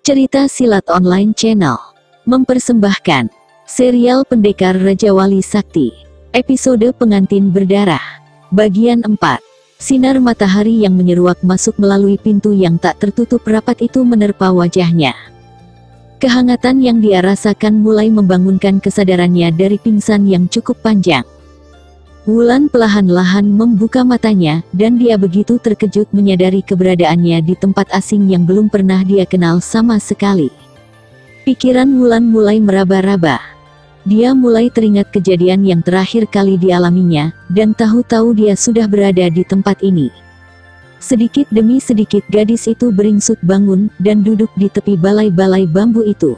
Cerita Silat Online Channel mempersembahkan serial Pendekar Raja Wali Sakti, episode Pengantin Berdarah, bagian 4. Sinar matahari yang menyeruak masuk melalui pintu yang tak tertutup rapat itu menerpa wajahnya. Kehangatan yang dia rasakan mulai membangunkan kesadarannya dari pingsan yang cukup panjang. Wulan perlahan-lahan membuka matanya, dan dia begitu terkejut menyadari keberadaannya di tempat asing yang belum pernah dia kenal sama sekali. Pikiran Wulan mulai meraba-raba. Dia mulai teringat kejadian yang terakhir kali dialaminya, dan tahu-tahu dia sudah berada di tempat ini. Sedikit demi sedikit gadis itu beringsut bangun, dan duduk di tepi balai-balai bambu itu.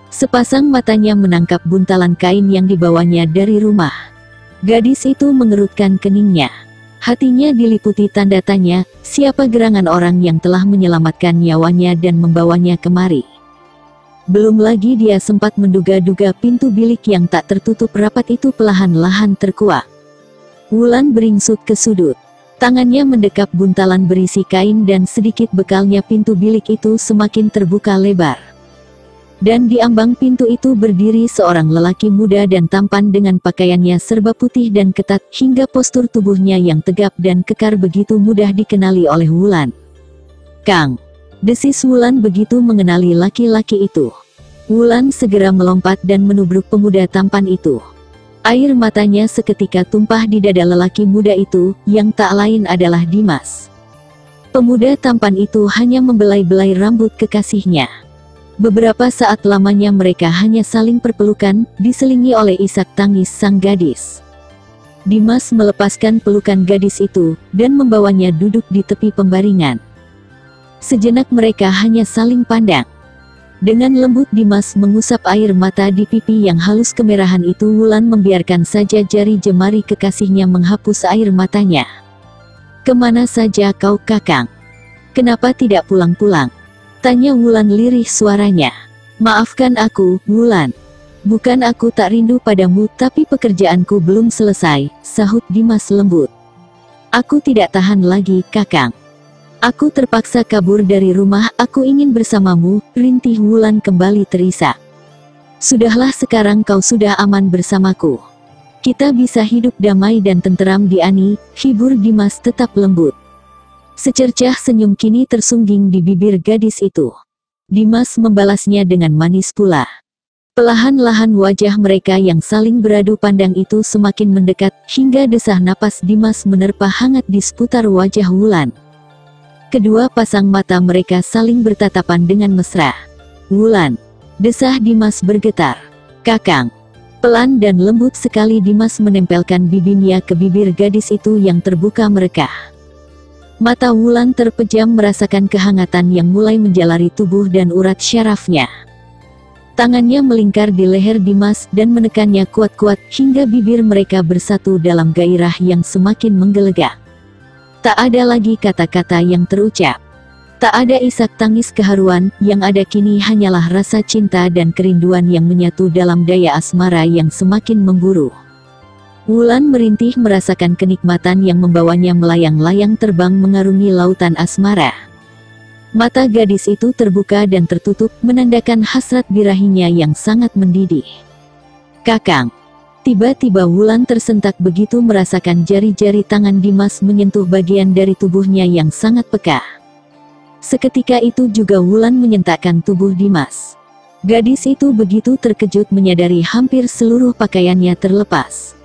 Sepasang matanya menangkap buntalan kain yang dibawanya dari rumah. Gadis itu mengerutkan keningnya. Hatinya diliputi tanda tanya, siapa gerangan orang yang telah menyelamatkan nyawanya dan membawanya kemari. Belum lagi dia sempat menduga-duga pintu bilik yang tak tertutup rapat itu perlahan-lahan terkuak. Wulan beringsut ke sudut. Tangannya mendekap buntalan berisi kain dan sedikit bekalnya pintu bilik itu semakin terbuka lebar. Dan di ambang pintu itu berdiri seorang lelaki muda dan tampan dengan pakaiannya serba putih dan ketat, hingga postur tubuhnya yang tegap dan kekar begitu mudah dikenali oleh Wulan. "Kang," desis Wulan begitu mengenali laki-laki itu. Wulan segera melompat dan menubruk pemuda tampan itu. Air matanya seketika tumpah di dada lelaki muda itu, yang tak lain adalah Dimas. Pemuda tampan itu hanya membelai-belai rambut kekasihnya. Beberapa saat lamanya mereka hanya saling perpelukan, diselingi oleh isak tangis sang gadis. Dimas melepaskan pelukan gadis itu, dan membawanya duduk di tepi pembaringan. Sejenak mereka hanya saling pandang. Dengan lembut Dimas mengusap air mata di pipi yang halus kemerahan itu. Wulan membiarkan saja jari jemari kekasihnya menghapus air matanya. "Kemana saja kau, Kakang? Kenapa tidak pulang-pulang?" tanya Wulan lirih suaranya. "Maafkan aku, Wulan. Bukan aku tak rindu padamu, tapi pekerjaanku belum selesai," sahut Dimas lembut. "Aku tidak tahan lagi, Kakang. Aku terpaksa kabur dari rumah, aku ingin bersamamu," rintih Wulan kembali terisak. "Sudahlah, sekarang kau sudah aman bersamaku. Kita bisa hidup damai dan tenteram di Ani," hibur Dimas tetap lembut. Secercah senyum kini tersungging di bibir gadis itu. Dimas membalasnya dengan manis pula. Perlahan-lahan wajah mereka yang saling beradu pandang itu semakin mendekat, hingga desah napas Dimas menerpa hangat di seputar wajah Wulan. Kedua pasang mata mereka saling bertatapan dengan mesra. "Wulan," desah Dimas bergetar. "Kakang." Pelan dan lembut sekali Dimas menempelkan bibirnya ke bibir gadis itu yang terbuka merekah. Mata Wulan terpejam merasakan kehangatan yang mulai menjalari tubuh dan urat syarafnya. Tangannya melingkar di leher Dimas dan menekannya kuat-kuat, hingga bibir mereka bersatu dalam gairah yang semakin menggelegak. Tak ada lagi kata-kata yang terucap. Tak ada isak tangis keharuan, yang ada kini hanyalah rasa cinta dan kerinduan yang menyatu dalam daya asmara yang semakin memburu. Wulan merintih merasakan kenikmatan yang membawanya melayang-layang terbang mengarungi lautan asmara. Mata gadis itu terbuka dan tertutup, menandakan hasrat birahinya yang sangat mendidih. "Kakang." Tiba-tiba Wulan tersentak begitu merasakan jari-jari tangan Dimas menyentuh bagian dari tubuhnya yang sangat peka. Seketika itu juga Wulan menyentakkan tubuh Dimas. Gadis itu begitu terkejut menyadari hampir seluruh pakaiannya terlepas.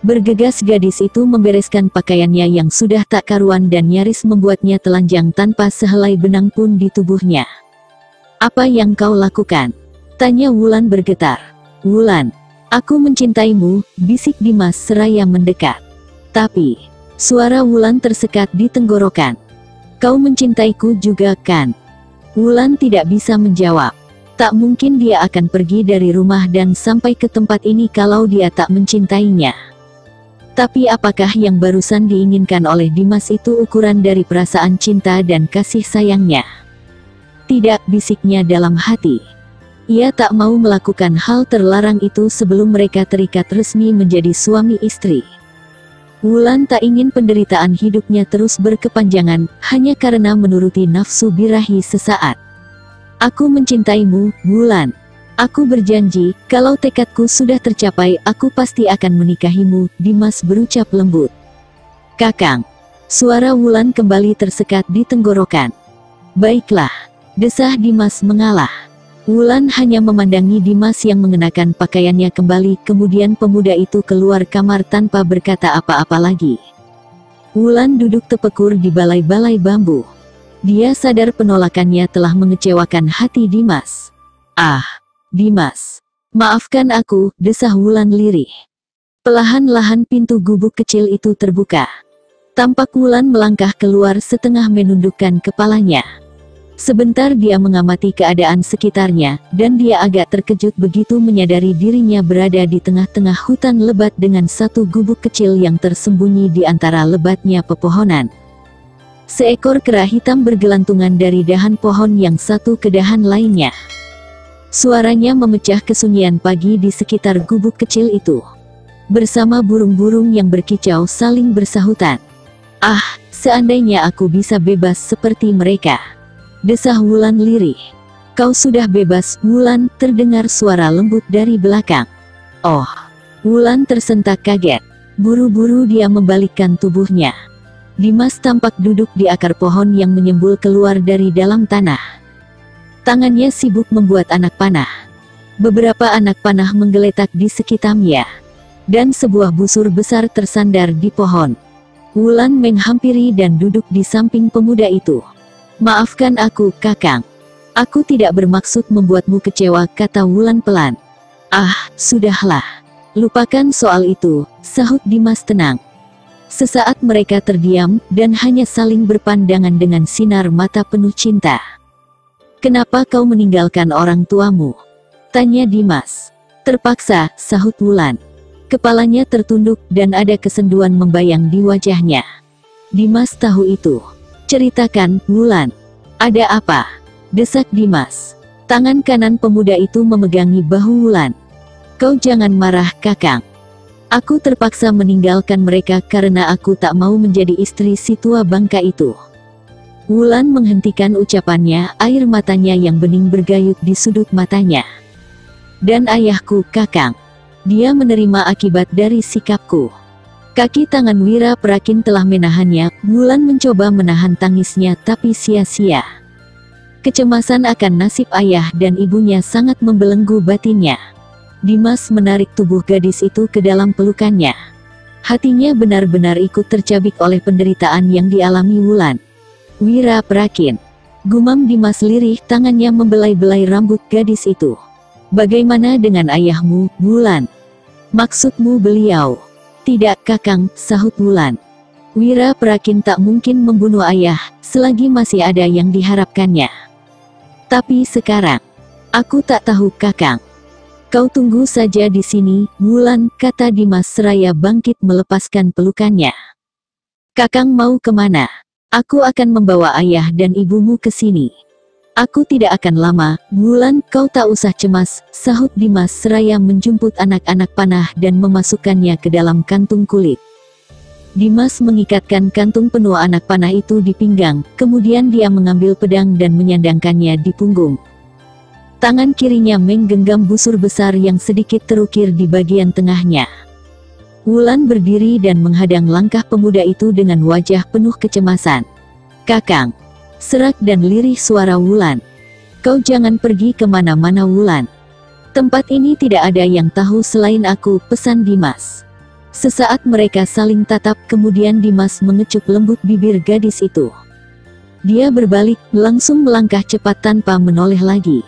Bergegas gadis itu membereskan pakaiannya yang sudah tak karuan dan nyaris membuatnya telanjang tanpa sehelai benang pun di tubuhnya. "Apa yang kau lakukan?" tanya Wulan bergetar. "Wulan, aku mencintaimu," bisik Dimas seraya mendekat. Tapi, suara Wulan tersekat di tenggorokan. "Kau mencintaiku juga kan?" Wulan tidak bisa menjawab. Tak mungkin dia akan pergi dari rumah dan sampai ke tempat ini kalau dia tak mencintainya. Tapi apakah yang barusan diinginkan oleh Dimas itu ukuran dari perasaan cinta dan kasih sayangnya? "Tidak," bisiknya dalam hati. Ia tak mau melakukan hal terlarang itu sebelum mereka terikat resmi menjadi suami istri. Wulan tak ingin penderitaan hidupnya terus berkepanjangan, hanya karena menuruti nafsu birahi sesaat. Aku mencintaimu, Wulan. Aku berjanji, kalau tekadku sudah tercapai, aku pasti akan menikahimu, Dimas berucap lembut. Kakang. Suara Wulan kembali tersekat di tenggorokan. Baiklah, desah Dimas mengalah. Wulan hanya memandangi Dimas yang mengenakan pakaiannya kembali, kemudian pemuda itu keluar kamar tanpa berkata apa-apa lagi. Wulan duduk tepekur di balai-balai bambu. Dia sadar penolakannya telah mengecewakan hati Dimas. Ah, Dimas. Maafkan aku, desah Wulan lirih. Perlahan-lahan pintu gubuk kecil itu terbuka. Tampak Wulan melangkah keluar setengah menundukkan kepalanya. Sebentar dia mengamati keadaan sekitarnya, dan dia agak terkejut begitu menyadari dirinya berada di tengah-tengah hutan lebat dengan satu gubuk kecil yang tersembunyi di antara lebatnya pepohonan. Seekor kera hitam bergelantungan dari dahan pohon yang satu ke dahan lainnya. Suaranya memecah kesunyian pagi di sekitar gubuk kecil itu. Bersama burung-burung yang berkicau saling bersahutan. Ah, seandainya aku bisa bebas seperti mereka. Desah Wulan lirih. Kau sudah bebas, Wulan, terdengar suara lembut dari belakang. Oh, Wulan tersentak kaget. Buru-buru dia membalikkan tubuhnya. Dimas tampak duduk di akar pohon yang menyembul keluar dari dalam tanah. Tangannya sibuk membuat anak panah. Beberapa anak panah menggeletak di sekitarnya. Dan sebuah busur besar tersandar di pohon. Wulan menghampiri dan duduk di samping pemuda itu. Maafkan aku, Kakang. Aku tidak bermaksud membuatmu kecewa, kata Wulan pelan. Ah, sudahlah. Lupakan soal itu, sahut Dimas tenang. Sesaat mereka terdiam, dan hanya saling berpandangan dengan sinar mata penuh cinta. Kenapa kau meninggalkan orang tuamu? Tanya Dimas. Terpaksa, sahut Wulan. Kepalanya tertunduk, dan ada kesenduan membayang di wajahnya. Dimas tahu itu. Ceritakan, Wulan. Ada apa? Desak Dimas. Tangan kanan pemuda itu memegangi bahu Wulan. Kau jangan marah, Kakang. Aku terpaksa meninggalkan mereka karena aku tak mau menjadi istri si tua bangka itu. Wulan menghentikan ucapannya, air matanya yang bening bergayut di sudut matanya. Dan ayahku, Kakang. Dia menerima akibat dari sikapku. Kaki tangan Wira Prakin telah menahannya. Wulan mencoba menahan tangisnya tapi sia-sia. Kecemasan akan nasib ayah dan ibunya sangat membelenggu batinnya. Dimas menarik tubuh gadis itu ke dalam pelukannya. Hatinya benar-benar ikut tercabik oleh penderitaan yang dialami Wulan. Wira Prakin. Gumam Dimas lirih, tangannya membelai-belai rambut gadis itu. Bagaimana dengan ayahmu, Wulan? Maksudmu beliau? Tidak, Kakang, sahut Wulan. Wira Prakin tak mungkin membunuh ayah, selagi masih ada yang diharapkannya. Tapi sekarang, aku tak tahu, Kakang. Kau tunggu saja di sini, Wulan, kata Dimas seraya bangkit melepaskan pelukannya. Kakang mau kemana? Aku akan membawa ayah dan ibumu ke sini. Aku tidak akan lama, Wulan, kau tak usah cemas, sahut Dimas seraya menjemput anak-anak panah dan memasukkannya ke dalam kantung kulit. Dimas mengikatkan kantung penuh anak panah itu di pinggang, kemudian dia mengambil pedang dan menyandangkannya di punggung. Tangan kirinya menggenggam busur besar yang sedikit terukir di bagian tengahnya. Wulan berdiri dan menghadang langkah pemuda itu dengan wajah penuh kecemasan. Kakang. Serak dan lirih suara Wulan. Kau jangan pergi kemana-mana, Wulan. Tempat ini tidak ada yang tahu selain aku, pesan Dimas. Sesaat mereka saling tatap, kemudian Dimas mengecup lembut bibir gadis itu. Dia berbalik, langsung melangkah cepat tanpa menoleh lagi.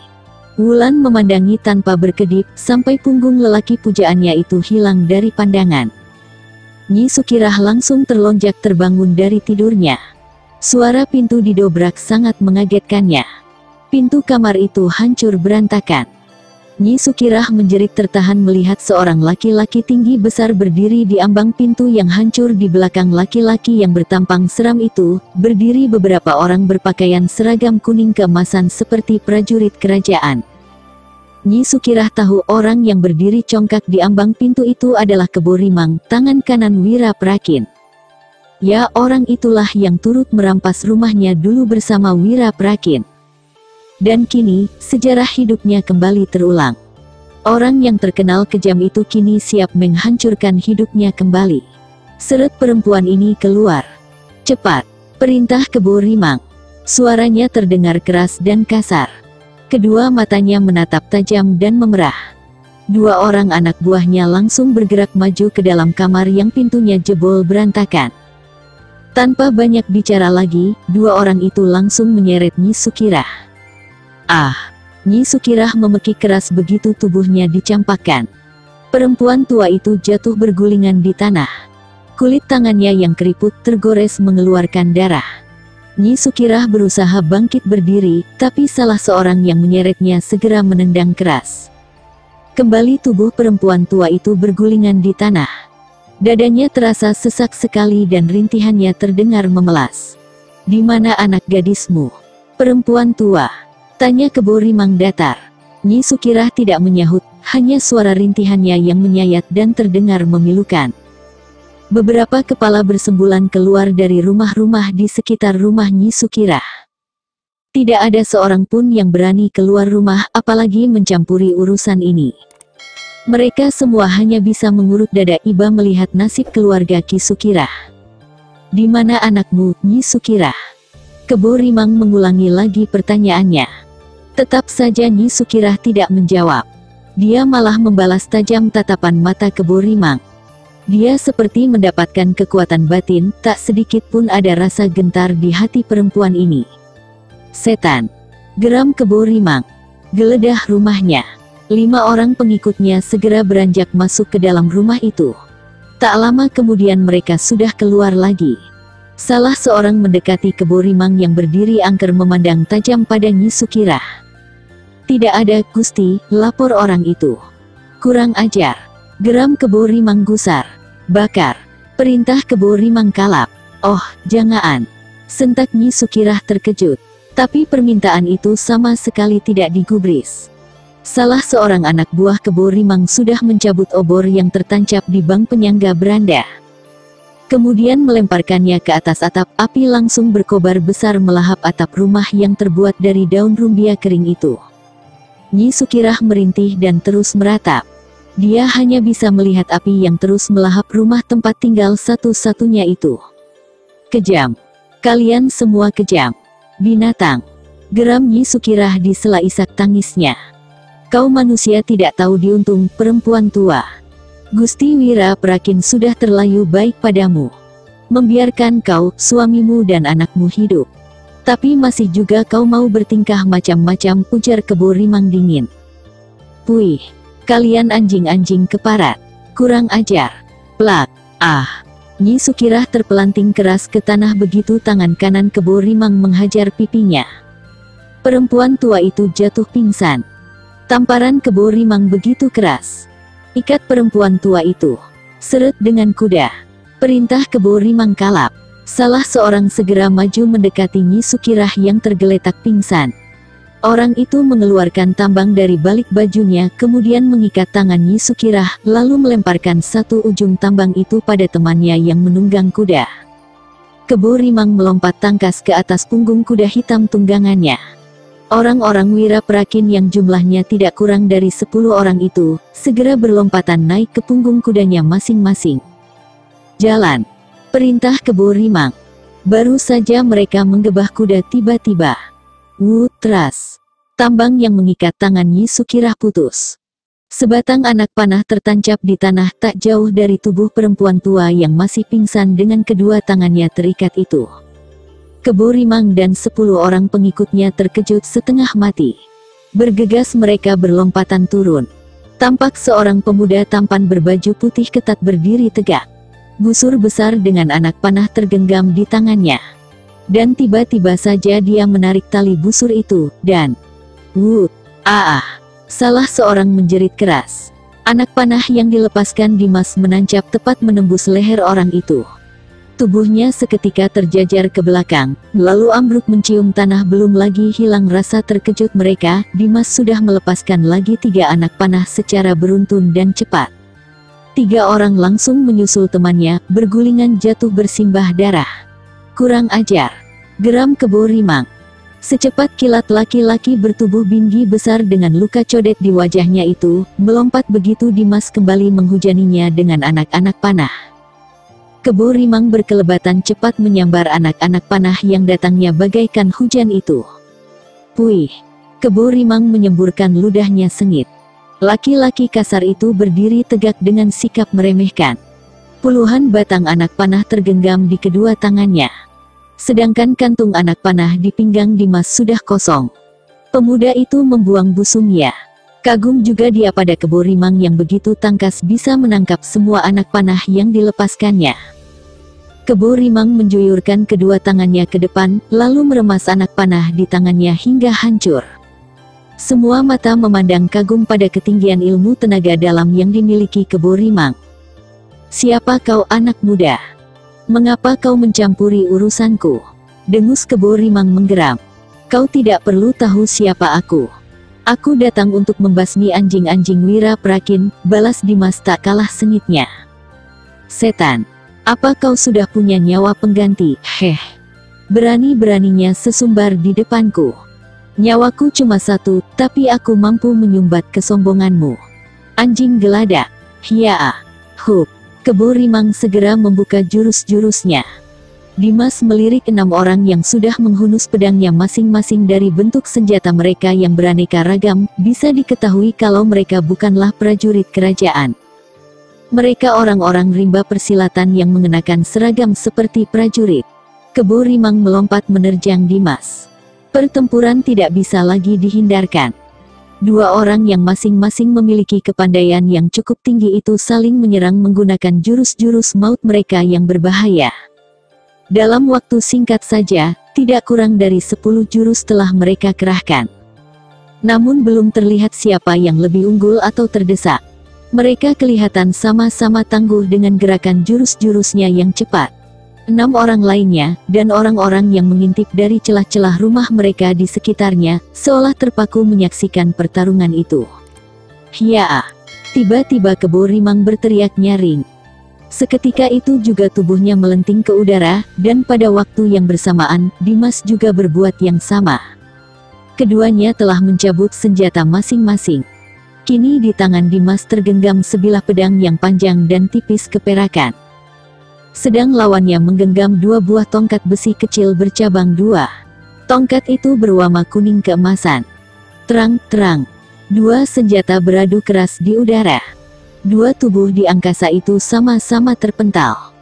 Wulan memandangi tanpa berkedip, sampai punggung lelaki pujaannya itu hilang dari pandangan. Nyi Sukirah langsung terlonjak terbangun dari tidurnya. Suara pintu didobrak sangat mengagetkannya. Pintu kamar itu hancur berantakan. Nyi Sukirah menjerit tertahan melihat seorang laki-laki tinggi besar berdiri di ambang pintu yang hancur. Di belakang laki-laki yang bertampang seram itu, berdiri beberapa orang berpakaian seragam kuning keemasan seperti prajurit kerajaan. Nyi Sukirah tahu orang yang berdiri congkak di ambang pintu itu adalah Kebo Rimang, tangan kanan Wira Prakin. Ya, orang itulah yang turut merampas rumahnya dulu bersama Wira Prakin. Dan kini, sejarah hidupnya kembali terulang. Orang yang terkenal kejam itu kini siap menghancurkan hidupnya kembali. Seret perempuan ini keluar. Cepat, perintah Kebo Rimang. Suaranya terdengar keras dan kasar. Kedua matanya menatap tajam dan memerah. Dua orang anak buahnya langsung bergerak maju ke dalam kamar yang pintunya jebol berantakan. Tanpa banyak bicara lagi, dua orang itu langsung menyeret Nyi Sukirah. Ah! Nyi Sukirah memekik keras begitu tubuhnya dicampakkan. Perempuan tua itu jatuh bergulingan di tanah. Kulit tangannya yang keriput tergores mengeluarkan darah. Nyi Sukirah berusaha bangkit berdiri, tapi salah seorang yang menyeretnya segera menendang keras. Kembali tubuh perempuan tua itu bergulingan di tanah. Dadanya terasa sesak sekali dan rintihannya terdengar memelas. "Di mana anak gadismu, perempuan tua?" tanya Kebo Rimang datar. Nyi Sukirah tidak menyahut, hanya suara rintihannya yang menyayat dan terdengar memilukan. Beberapa kepala bersembulan keluar dari rumah-rumah di sekitar rumah Nyi Sukirah. Tidak ada seorang pun yang berani keluar rumah, apalagi mencampuri urusan ini. Mereka semua hanya bisa mengurut dada iba melihat nasib keluarga Ki Sukirah. "Di mana anakmu, Nyi Sukirah?" Kebo Rimang mengulangi lagi pertanyaannya. Tetap saja Nyi Sukirah tidak menjawab. Dia malah membalas tajam tatapan mata Kebo Rimang. Dia seperti mendapatkan kekuatan batin, tak sedikit pun ada rasa gentar di hati perempuan ini. "Setan!" geram Kebo Rimang. Geledah rumahnya. 5 orang pengikutnya segera beranjak masuk ke dalam rumah itu. Tak lama kemudian mereka sudah keluar lagi. Salah seorang mendekati Kebo Rimang yang berdiri angker memandang tajam pada Nyi Sukirah. "Tidak ada, Gusti," lapor orang itu. "Kurang ajar!" geram Kebo Rimang gusar. "Bakar!" perintah Kebo Rimang kalap. "Oh, jangan!" sentak Nyi Sukirah terkejut. Tapi permintaan itu sama sekali tidak digubris. Salah seorang anak buah Kebo Rimang sudah mencabut obor yang tertancap di bang penyangga beranda. Kemudian melemparkannya ke atas atap, api langsung berkobar besar melahap atap rumah yang terbuat dari daun rumbia kering itu. Nyi Sukirah merintih dan terus meratap. Dia hanya bisa melihat api yang terus melahap rumah tempat tinggal satu-satunya itu. "Kejam. Kalian semua kejam. Binatang!" geram Nyi Sukirah di sela isak tangisnya. "Kau manusia tidak tahu diuntung, perempuan tua. Gusti Wira Prakin sudah terlalu baik padamu. Membiarkan kau, suamimu dan anakmu hidup. Tapi masih juga kau mau bertingkah macam-macam," ujar Kebo Rimang dingin. "Puih, kalian anjing-anjing keparat. Kurang ajar." Plak. Ah! Nyi Sukirah terpelanting keras ke tanah begitu tangan kanan Kebo Rimang menghajar pipinya. Perempuan tua itu jatuh pingsan. Tamparan Kebo Rimang begitu keras. "Ikat perempuan tua itu. Seret dengan kuda." Perintah Kebo Rimang kalap. Salah seorang segera maju mendekati Nyi Sukirah yang tergeletak pingsan. Orang itu mengeluarkan tambang dari balik bajunya, kemudian mengikat tangan Nyi Sukirah, lalu melemparkan satu ujung tambang itu pada temannya yang menunggang kuda. Kebo Rimang melompat tangkas ke atas punggung kuda hitam tunggangannya. Orang-orang Wira Prakin yang jumlahnya tidak kurang dari 10 orang itu, segera berlompatan naik ke punggung kudanya masing-masing. "Jalan!" perintah Kebo Rimang. Baru saja mereka menggebah kuda tiba-tiba. Wutras! Tambang yang mengikat tangan Nyi Sukirah putus. Sebatang anak panah tertancap di tanah tak jauh dari tubuh perempuan tua yang masih pingsan dengan kedua tangannya terikat itu. Kebo Rimang dan 10 orang pengikutnya terkejut setengah mati. Bergegas mereka berlompatan turun. Tampak seorang pemuda tampan berbaju putih ketat berdiri tegak. Busur besar dengan anak panah tergenggam di tangannya. Dan tiba-tiba saja dia menarik tali busur itu, dan "Wut! Salah seorang menjerit keras. Anak panah yang dilepaskan Dimas menancap tepat menembus leher orang itu. Tubuhnya seketika terjajar ke belakang, lalu ambruk mencium tanah. Belum lagi hilang rasa terkejut mereka, Dimas sudah melepaskan lagi 3 anak panah secara beruntun dan cepat. 3 orang langsung menyusul temannya, bergulingan jatuh bersimbah darah. "Kurang ajar!" geram Kebo Rimang. Secepat kilat laki-laki bertubuh tinggi besar dengan luka codet di wajahnya itu, melompat begitu Dimas kembali menghujaninya dengan anak-anak panah. Kebo Rimang berkelebatan cepat menyambar anak-anak panah yang datangnya bagaikan hujan itu. Puih! Kebo Rimang menyemburkan ludahnya sengit. Laki-laki kasar itu berdiri tegak dengan sikap meremehkan. Puluhan batang anak panah tergenggam di kedua tangannya. Sedangkan kantung anak panah di pinggang Dimas sudah kosong. Pemuda itu membuang busungnya. Kagum juga dia pada Kebo Rimang yang begitu tangkas bisa menangkap semua anak panah yang dilepaskannya. Kebo Rimang menjuyurkan kedua tangannya ke depan, lalu meremas anak panah di tangannya hingga hancur. Semua mata memandang kagum pada ketinggian ilmu tenaga dalam yang dimiliki Kebo Rimang. "Siapa kau anak muda? Mengapa kau mencampuri urusanku?" dengus Kebo Rimang menggeram. "Kau tidak perlu tahu siapa aku. Aku datang untuk membasmi anjing-anjing Wira Prakin," balas Dimas tak kalah sengitnya. "Setan, apa kau sudah punya nyawa pengganti? Heh. Berani-beraninya sesumbar di depanku. Nyawaku cuma satu, tapi aku mampu menyumbat kesombonganmu. Anjing geladak. Hiya. Hup." Kebo Rimang segera membuka jurus-jurusnya. Dimas melirik 6 orang yang sudah menghunus pedangnya masing-masing. Dari bentuk senjata mereka yang beraneka ragam, bisa diketahui kalau mereka bukanlah prajurit kerajaan. Mereka orang-orang rimba persilatan yang mengenakan seragam seperti prajurit. Kebo Rimang melompat menerjang Dimas. Pertempuran tidak bisa lagi dihindarkan. Dua orang yang masing-masing memiliki kepandaian yang cukup tinggi itu saling menyerang menggunakan jurus-jurus maut mereka yang berbahaya. Dalam waktu singkat saja, tidak kurang dari 10 jurus telah mereka kerahkan. Namun belum terlihat siapa yang lebih unggul atau terdesak. Mereka kelihatan sama-sama tangguh dengan gerakan jurus-jurusnya yang cepat. 6 orang lainnya, dan orang-orang yang mengintip dari celah-celah rumah mereka di sekitarnya, seolah terpaku menyaksikan pertarungan itu. "Hiya!" Tiba-tiba Kebo Rimang berteriak nyaring. Seketika itu juga tubuhnya melenting ke udara, dan pada waktu yang bersamaan, Dimas juga berbuat yang sama. Keduanya telah mencabut senjata masing-masing. Kini di tangan Dimas tergenggam sebilah pedang yang panjang dan tipis keperakan. Sedang lawannya menggenggam 2 buah tongkat besi kecil bercabang 2. Tongkat itu berwarna kuning keemasan. Terang-terang, 2 senjata beradu keras di udara. 2 tubuh di angkasa itu sama-sama terpental.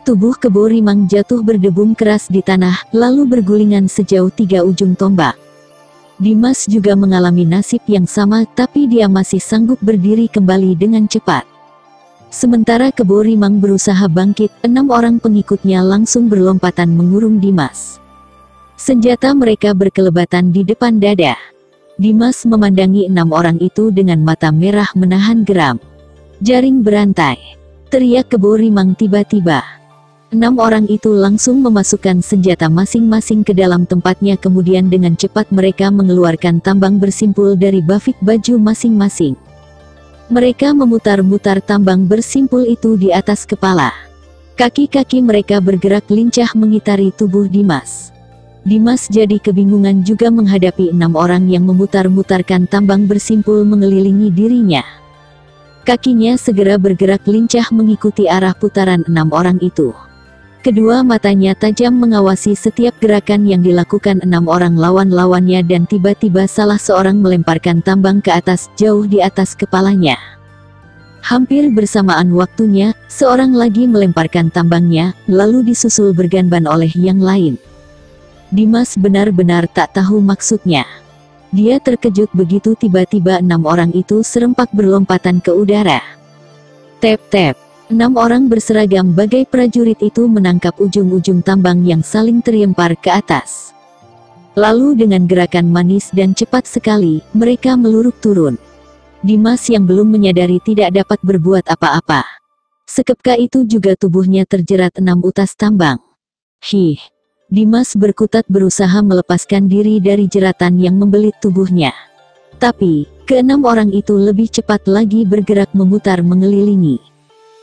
Tubuh Kebo Rimang jatuh berdebum keras di tanah, lalu bergulingan sejauh 3 ujung tombak. Dimas juga mengalami nasib yang sama, tapi dia masih sanggup berdiri kembali dengan cepat. Sementara Kebo Rimang berusaha bangkit, 6 orang pengikutnya langsung berlompatan mengurung Dimas. Senjata mereka berkelebatan di depan dada. Dimas memandangi 6 orang itu dengan mata merah menahan geram. "Jaring berantai!" teriak Kebo Rimang tiba-tiba. 6 orang itu langsung memasukkan senjata masing-masing ke dalam tempatnya, kemudian dengan cepat mereka mengeluarkan tambang bersimpul dari bafit baju masing-masing. Mereka memutar-mutar tambang bersimpul itu di atas kepala. Kaki-kaki mereka bergerak lincah mengitari tubuh Dimas. Dimas jadi kebingungan juga menghadapi 6 orang yang memutar-mutarkan tambang bersimpul mengelilingi dirinya. Kakinya segera bergerak lincah mengikuti arah putaran 6 orang itu. Kedua matanya tajam mengawasi setiap gerakan yang dilakukan 6 orang lawan-lawannya, dan tiba-tiba salah seorang melemparkan tambang ke atas, jauh di atas kepalanya. Hampir bersamaan waktunya, seorang lagi melemparkan tambangnya, lalu disusul berganban oleh yang lain. Dimas benar-benar tak tahu maksudnya. Dia terkejut begitu tiba-tiba 6 orang itu serempak berlompatan ke udara. Tep-tep. 6 orang berseragam bagai prajurit itu menangkap ujung-ujung tambang yang saling terlempar ke atas. Lalu dengan gerakan manis dan cepat sekali, mereka meluruk turun. Dimas yang belum menyadari tidak dapat berbuat apa-apa. Seketika itu juga tubuhnya terjerat 6 utas tambang. Dimas berkutat berusaha melepaskan diri dari jeratan yang membelit tubuhnya. Tapi, ke-6 orang itu lebih cepat lagi bergerak memutar mengelilingi.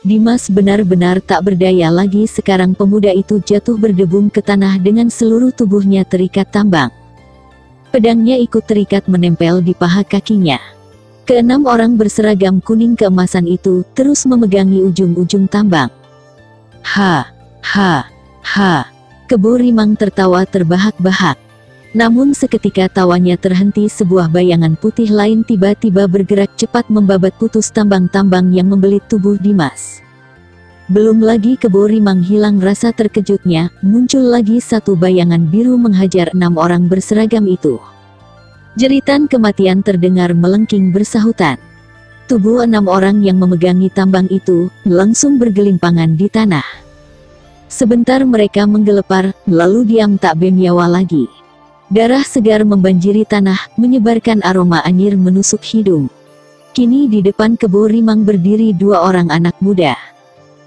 Dimas benar-benar tak berdaya lagi. Sekarang pemuda itu jatuh berdebum ke tanah dengan seluruh tubuhnya terikat tambang. Pedangnya ikut terikat menempel di paha kakinya. Keenam orang berseragam kuning keemasan itu terus memegangi ujung-ujung tambang. Ha, ha, ha. Kebo Rimang tertawa terbahak-bahak. Namun seketika tawanya terhenti, sebuah bayangan putih lain tiba-tiba bergerak cepat membabat putus tambang-tambang yang membelit tubuh Dimas. Belum lagi Kebo Rimang hilang rasa terkejutnya, muncul lagi satu bayangan biru menghajar 6 orang berseragam itu. Jeritan kematian terdengar melengking bersahutan. Tubuh 6 orang yang memegangi tambang itu langsung bergelimpangan di tanah. Sebentar mereka menggelepar, lalu diam tak bernyawa lagi. Darah segar membanjiri tanah, menyebarkan aroma anyir menusuk hidung. Kini di depan Kebo Rimang berdiri 2 orang anak muda.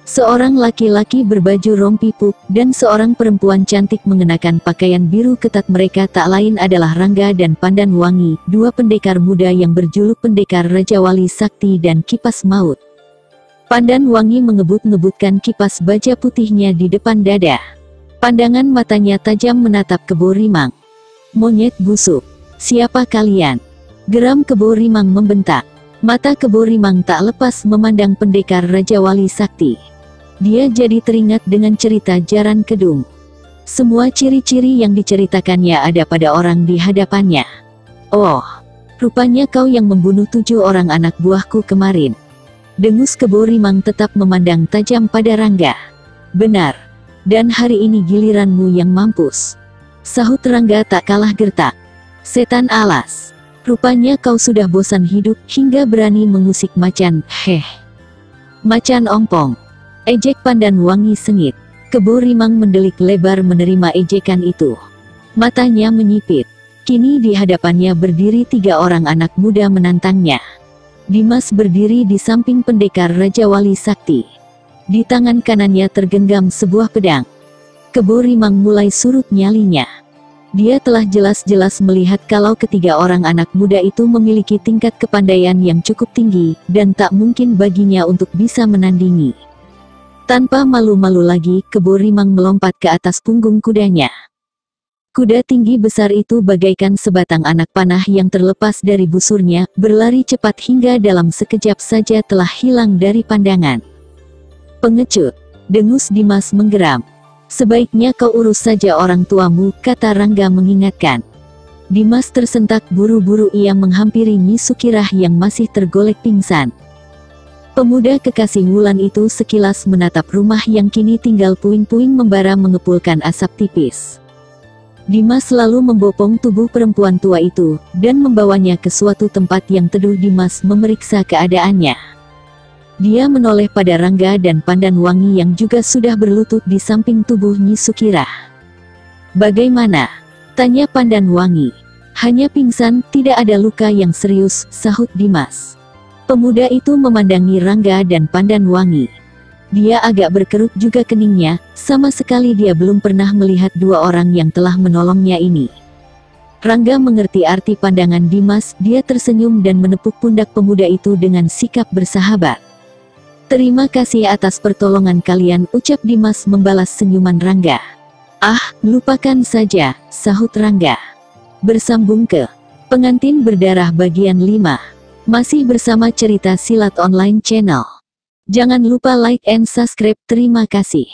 Seorang laki-laki berbaju rompi puk, dan seorang perempuan cantik mengenakan pakaian biru ketat. Mereka tak lain adalah Rangga dan Pandan Wangi, 2 pendekar muda yang berjuluk pendekar Raja Wali Sakti dan Kipas Maut. Pandan Wangi mengebut-ngebutkan kipas baja putihnya di depan dada. Pandangan matanya tajam menatap Kebo Rimang. "Monyet busuk, siapa kalian?" geram Kebo Rimang membentak. Mata Kebo Rimang tak lepas memandang pendekar Raja Wali Sakti. Dia jadi teringat dengan cerita Jaran Kedung. Semua ciri-ciri yang diceritakannya ada pada orang di hadapannya. "Oh, rupanya kau yang membunuh 7 orang anak buahku kemarin," dengus Kebo Rimang tetap memandang tajam pada Rangga. "Benar, dan hari ini giliranmu yang mampus," sahut Rangga tak kalah gertak. "Setan alas, rupanya kau sudah bosan hidup hingga berani mengusik macan, heh. Macan ompong," ejek Pandan Wangi sengit. Kebo Rimang mendelik lebar menerima ejekan itu. Matanya menyipit. Kini di hadapannya berdiri 3 orang anak muda menantangnya. Dimas berdiri di samping pendekar Raja Wali Sakti. Di tangan kanannya tergenggam sebuah pedang. Kebo Rimang mulai surut nyalinya. Dia telah jelas-jelas melihat kalau ketiga orang anak muda itu memiliki tingkat kepandaian yang cukup tinggi, dan tak mungkin baginya untuk bisa menandingi. Tanpa malu-malu lagi, Kebo Rimang melompat ke atas punggung kudanya. Kuda tinggi besar itu bagaikan sebatang anak panah yang terlepas dari busurnya, berlari cepat hingga dalam sekejap saja telah hilang dari pandangan. "Pengecut," dengus Dimas menggeram. "Sebaiknya kau urus saja orang tuamu," kata Rangga mengingatkan. Dimas tersentak, buru-buru ia menghampiri Nyi Sukirah yang masih tergolek pingsan. Pemuda kekasih Wulan itu sekilas menatap rumah yang kini tinggal puing-puing membara mengepulkan asap tipis. Dimas lalu membopong tubuh perempuan tua itu, dan membawanya ke suatu tempat yang teduh. Dimas memeriksa keadaannya. Dia menoleh pada Rangga dan Pandan Wangi yang juga sudah berlutut di samping tubuh Nyi Sukirah. "Bagaimana?" tanya Pandan Wangi. "Hanya pingsan, tidak ada luka yang serius," sahut Dimas. Pemuda itu memandangi Rangga dan Pandan Wangi. Dia agak berkerut juga keningnya, sama sekali dia belum pernah melihat 2 orang yang telah menolongnya ini. Rangga mengerti arti pandangan Dimas, dia tersenyum dan menepuk pundak pemuda itu dengan sikap bersahabat. "Terima kasih atas pertolongan kalian," ucap Dimas membalas senyuman Rangga. "Ah, lupakan saja," sahut Rangga. Bersambung ke Pengantin Berdarah bagian 5. Masih bersama cerita Silat Online Channel. Jangan lupa like and subscribe. Terima kasih.